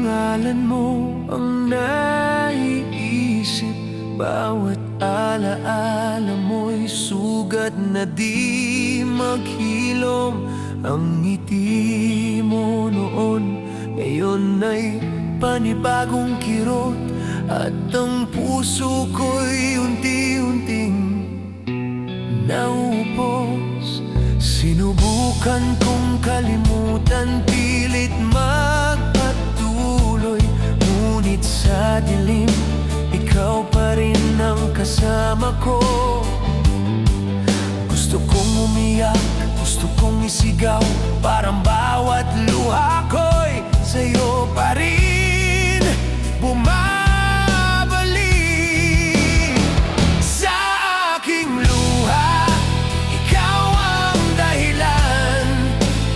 pangalan mo ang naiisip. Bawat alaala mo'y sugat na di maghilom. Ang ngiti mo noon, ngayon ay panibagong kirot. At ang puso ko'y unti-unting naupos. Sinubukan kong kalimutan, pilit magpatuloy. Ngunit sa dilim, ikaw pa rin ang kasama ko. Gusto kong umiyak, gusto kong isigaw. Parang bawat luha ko'y sa'yo pa rin bumabalik. Sa aking luha, ikaw ang dahilan.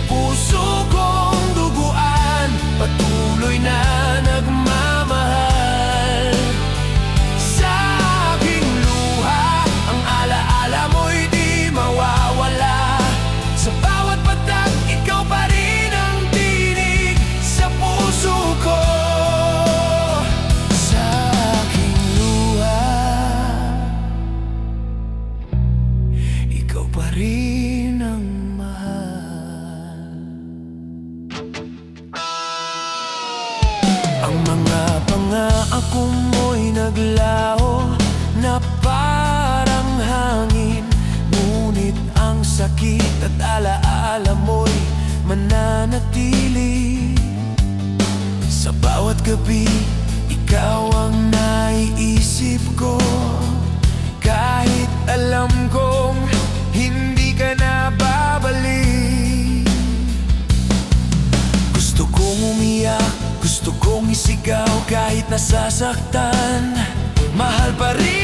Puso kong duguan, patuloy na nagmamahal. Sa aking luha, ang alaala mo'y di mawawala. Sa bawat patak, ikaw pa rin ang tinig sa puso ko. Sa aking luha, ikaw pa rin ang mahal. Ang mga pangako mo'y naglaho na parang hangin. Ngunit ang sakit at alaala mo'y mananatili. Sa bawat gabi, ikaw ang naiisip ko. Kahit alam kong hindi ka na babalik. Gusto kong umiyak, gusto kong isigaw. Kahit nasasaktan, mahal pa rin